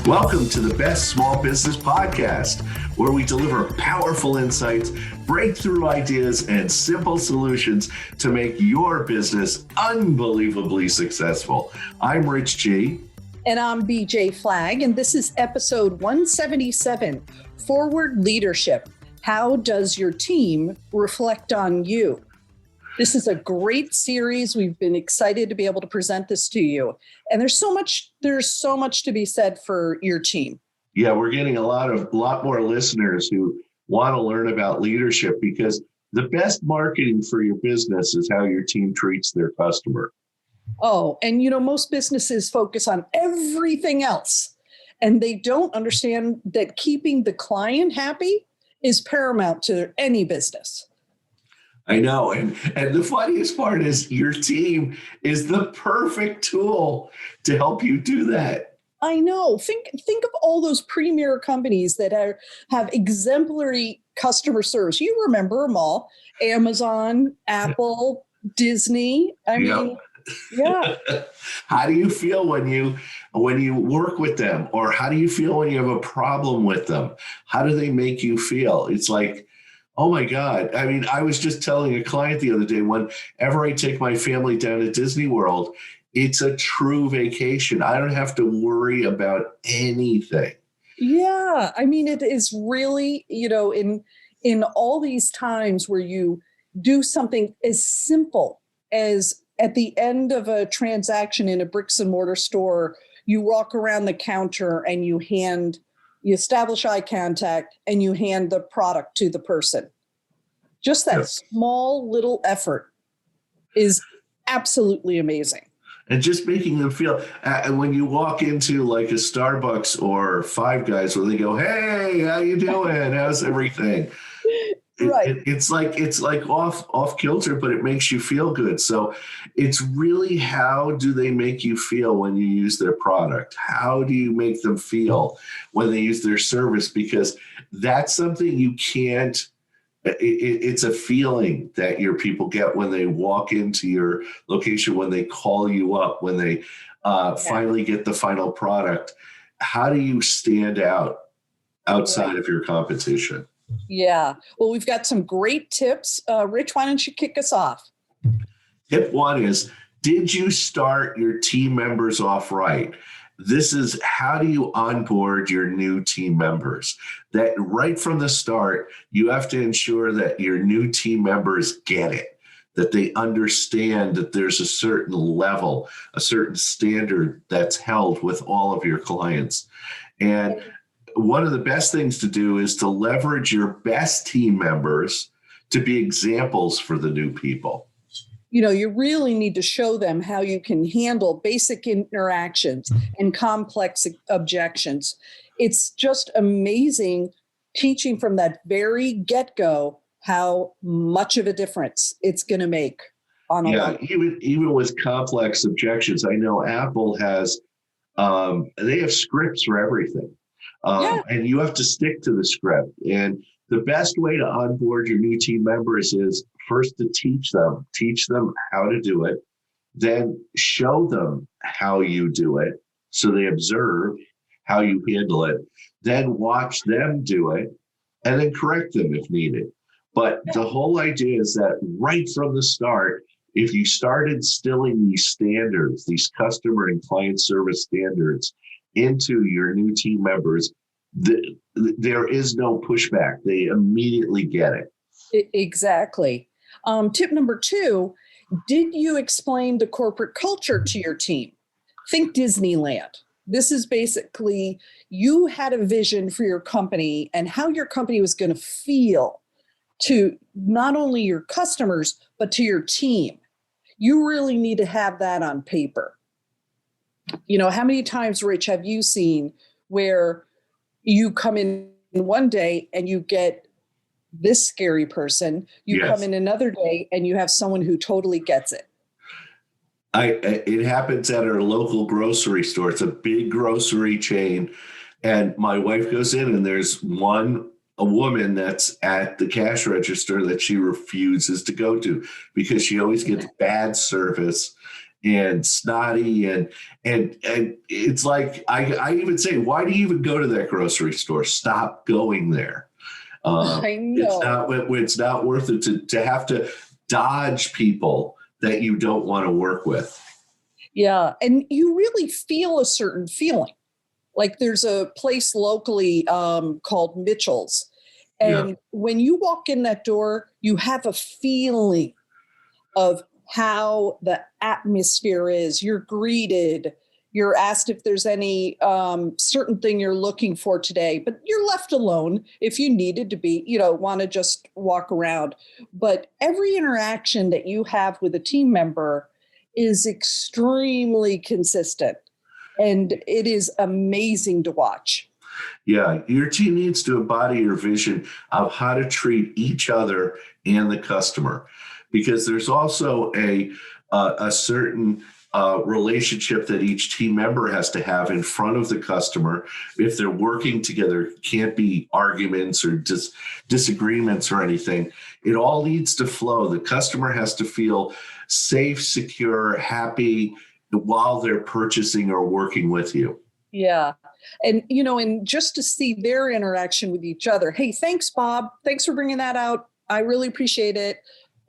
Welcome to the Best Small Business Podcast, where we deliver powerful insights, breakthrough ideas, and simple solutions to make your business unbelievably successful. I'm Rich G. And I'm BJ Flagg, and this is episode 177, Forward Leadership. How does your team reflect on you? This is a great series. We've been excited to be able to present this to you. And there's so much to be said for your team. Yeah, we're getting a lot more listeners who want to learn about leadership, because the best marketing for your business is how your team treats their customer. Oh, and most businesses focus on everything else, and they don't understand that keeping the client happy is paramount to any business. I know. And the funniest part is your team is the perfect tool to help you do that. I know. Think of all those premier companies that have exemplary customer service. You remember them all: Amazon, Apple, Disney. I mean, yeah. How do you feel when you work with them, or how do you feel when you have a problem with them? How do they make you feel? It's like, oh my God. I mean, I was just telling a client the other day, whenever I take my family down to Disney World, it's a true vacation. I don't have to worry about anything. Yeah. I mean, it is really, in all these times where you do something as simple as at the end of a transaction in a bricks and mortar store, you walk around the counter and you establish eye contact and you hand the product to the person. Just that small little effort is absolutely amazing. And just making them feel, when you walk into like a Starbucks or Five Guys, where they go, "Hey, how you doing? How's everything?" Right. It's like off kilter, but it makes you feel good. So it's really, how do they make you feel when you use their product? How do you make them feel when they use their service? Because that's something you can't. It's a feeling that your people get when they walk into your location, when they call you up, when they finally get the final product. How do you stand out outside of your competition? Yeah. Well, we've got some great tips. Rich, why don't you kick us off? Tip one is, did you start your team members off right? This is, how do you onboard your new team members? That right from the start, you have to ensure that your new team members get it, that they understand that there's a certain level, a certain standard that's held with all of your clients. And one of the best things to do is to leverage your best team members to be examples for the new people. You really need to show them how you can handle basic interactions and complex objections. It's just amazing teaching from that very get-go how much of a difference it's going to make on a lot. Even with complex objections, I know Apple has, they have scripts for everything. And you have to stick to the script. And the best way to onboard your new team members is first to teach them how to do it, then show them how you do it so they observe how you handle it, then watch them do it, and then correct them if needed. But the whole idea is that right from the start, if you start instilling these standards, these customer and client service standards into your new team members, there is no pushback. They immediately get it. Exactly. Tip number 2, did you explain the corporate culture to your team? Think Disneyland. This is basically, you had a vision for your company and how your company was going to feel to not only your customers, but to your team. You really need to have that on paper. How many times, Rich, have you seen where you come in one day and you get this scary person, you come in another day and you have someone who totally gets it? It happens at our local grocery store. It's a big grocery chain. And my wife goes in and there's a woman that's at the cash register that she refuses to go to because she always gets bad service. and snotty, and it's like I even say, why do you even go to that grocery store? Stop going there. I know. It's not worth it to have to dodge people that you don't want to work with. Yeah. And you really feel a certain feeling. Like there's a place locally called Mitchell's. Yeah. And when you walk in that door, you have a feeling of how the atmosphere is. You're greeted. You're asked if there's any certain thing you're looking for today, but you're left alone if you needed to be, want to just walk around. But every interaction that you have with a team member is extremely consistent. And it is amazing to watch. Yeah, your team needs to embody your vision of how to treat each other and the customer, because there's also a certain relationship that each team member has to have in front of the customer. If they're working together, can't be arguments or disagreements or anything. It all needs to flow. The customer has to feel safe, secure, happy while they're purchasing or working with you. Yeah. And just to see their interaction with each other. Hey, thanks, Bob. Thanks for bringing that out. I really appreciate it.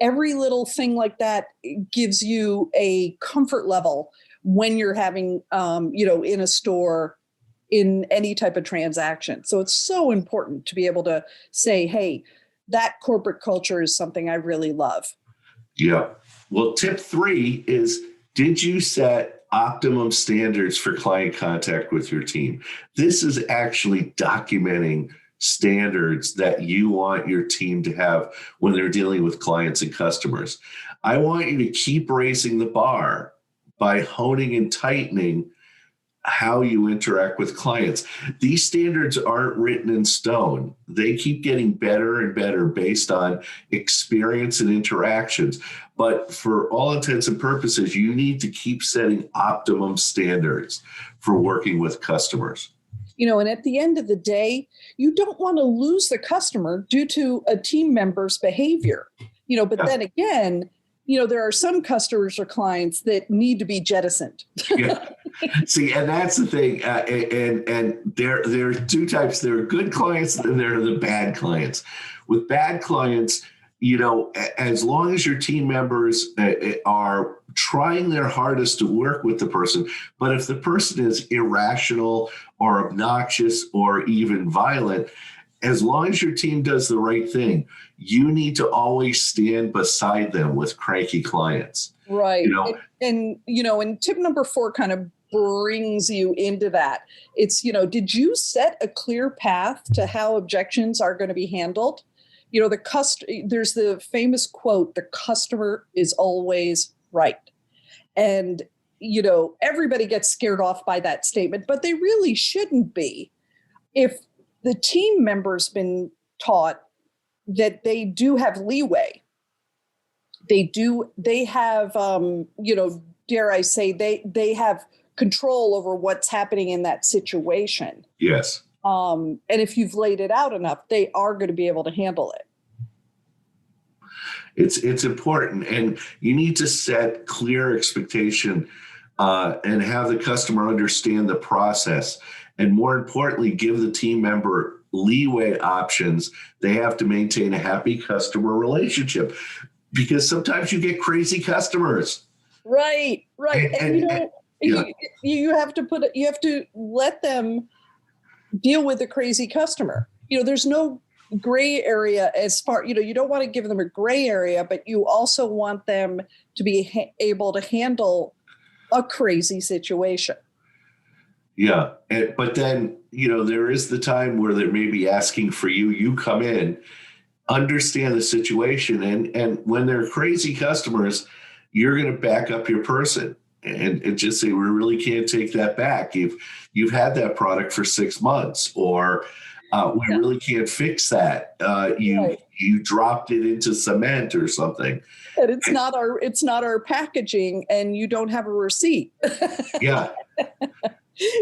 Every little thing like that gives you a comfort level when you're having, in a store, in any type of transaction. So it's so important to be able to say, hey, that corporate culture is something I really love. Yeah. Well, tip 3 is, did you set optimum standards for client contact with your team? This is actually documenting standards that you want your team to have when they're dealing with clients and customers. I want you to keep raising the bar by honing and tightening how you interact with clients. These standards aren't written in stone. They keep getting better and better based on experience and interactions. But for all intents and purposes, you need to keep setting optimum standards for working with customers. And at the end of the day, you don't want to lose the customer due to a team member's behavior. But then again, there are some customers or clients that need to be jettisoned. Yeah. See, and that's the thing. And there are 2 types. There are good clients and there are the bad clients. With bad clients, as long as your team members are trying their hardest to work with the person, but if the person is irrational or obnoxious or even violent, as long as your team does the right thing, you need to always stand beside them with cranky clients. Right. And tip number 4 kind of brings you into that. It's, did you set a clear path to how objections are going to be handled? There's the famous quote, the customer is always right. And, everybody gets scared off by that statement, but they really shouldn't be. If the team member's been taught that they do have leeway, they have, dare I say, they have control over what's happening in that situation. Yes. And if you've laid it out enough, they are going to be able to handle it. It's important, and you need to set clear expectation and have the customer understand the process. And more importantly, give the team member leeway options. They have to maintain a happy customer relationship, because sometimes you get crazy customers. Right. You have to let them deal with a crazy customer. There's no gray area as far, you don't want to give them a gray area, but you also want them to be able to handle a crazy situation. Yeah. But then, there is the time where they may be asking for you come in, understand the situation. And when they're crazy customers, you're going to back up your person and just say, we really can't take that back. You've had that product for 6 months, or we really can't fix that. You dropped it into cement or something. And it's not our packaging, and you don't have a receipt. Yeah.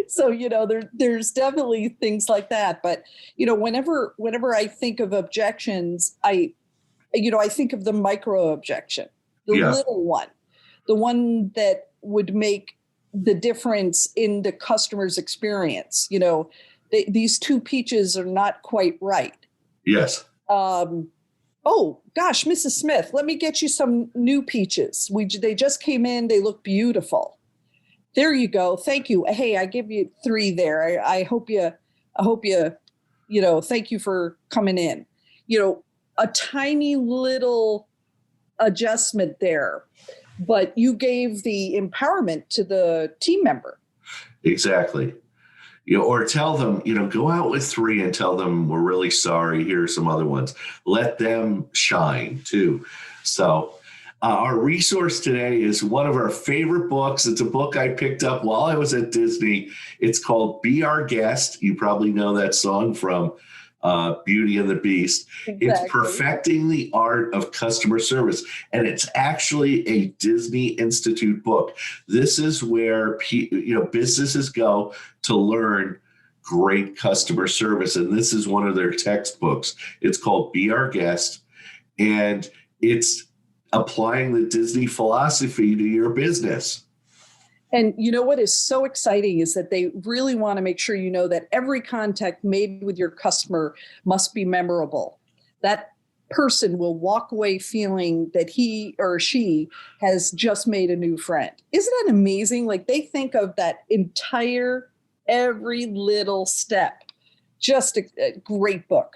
So, there's definitely things like that. But, whenever I think of objections, I think of the micro objection, the little one, the one that would make the difference in the customer's experience. These two peaches are not quite right. Yes. Oh gosh, Mrs. Smith, let me get you some new peaches. They just came in. They look beautiful. There you go. Thank you. Hey, I give you 3 there. I hope you, thank you for coming in. A tiny little adjustment there, but you gave the empowerment to the team member. Exactly. Or tell them, go out with 3 and tell them we're really sorry. Here are some other ones. Let them shine too. So our resource today is one of our favorite books. It's a book I picked up while I was at Disney. It's called Be Our Guest. You probably know that song from Beauty and the Beast. Exactly. It's Perfecting the Art of Customer Service. And it's actually a Disney Institute book. This is where businesses go to learn great customer service. And this is one of their textbooks. It's called Be Our Guest. And it's applying the Disney philosophy to your business. And what is so exciting is that they really want to make sure that every contact made with your customer must be memorable. That person will walk away feeling that he or she has just made a new friend. Isn't that amazing? Like, they think of that entire, every little step. Just a great book.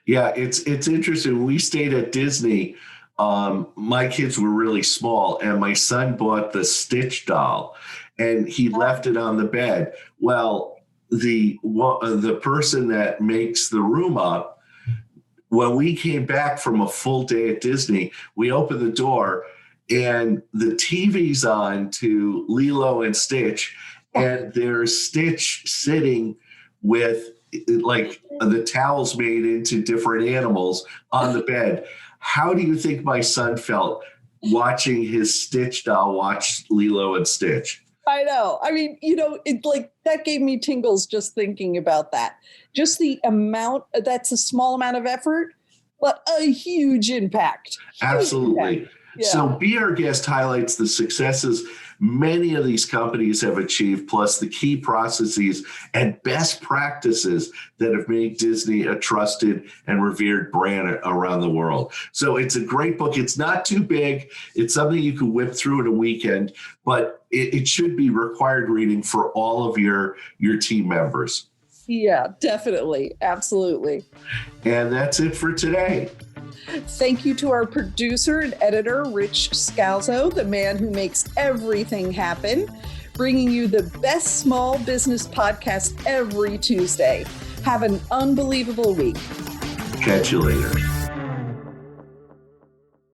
Yeah, it's interesting. When we stayed at Disney, my kids were really small, and my son bought the Stitch doll, and he left it on the bed. Well, the person that makes the room up, when we came back from a full day at Disney, we opened the door, and the TV's on to Lilo and Stitch, and there's Stitch sitting with like the towels made into different animals on the bed. How do you think my son felt watching his Stitch doll watch Lilo and Stitch? I know. I mean, it like that gave me tingles just thinking about that. Just the amount, that's a small amount of effort, but a huge impact. Absolutely. Impact. Yeah. So Be Our Guest highlights the successes many of these companies have achieved, plus the key processes and best practices that have made Disney a trusted and revered brand around the world. So it's a great book. It's not too big. It's something you can whip through in a weekend, but it should be required reading for all of your team members. Yeah, definitely. Absolutely. And that's it for today. Thank you to our producer and editor, Rich Scalzo, the man who makes everything happen, bringing you the best small business podcast every Tuesday. Have an unbelievable week. Catch you later.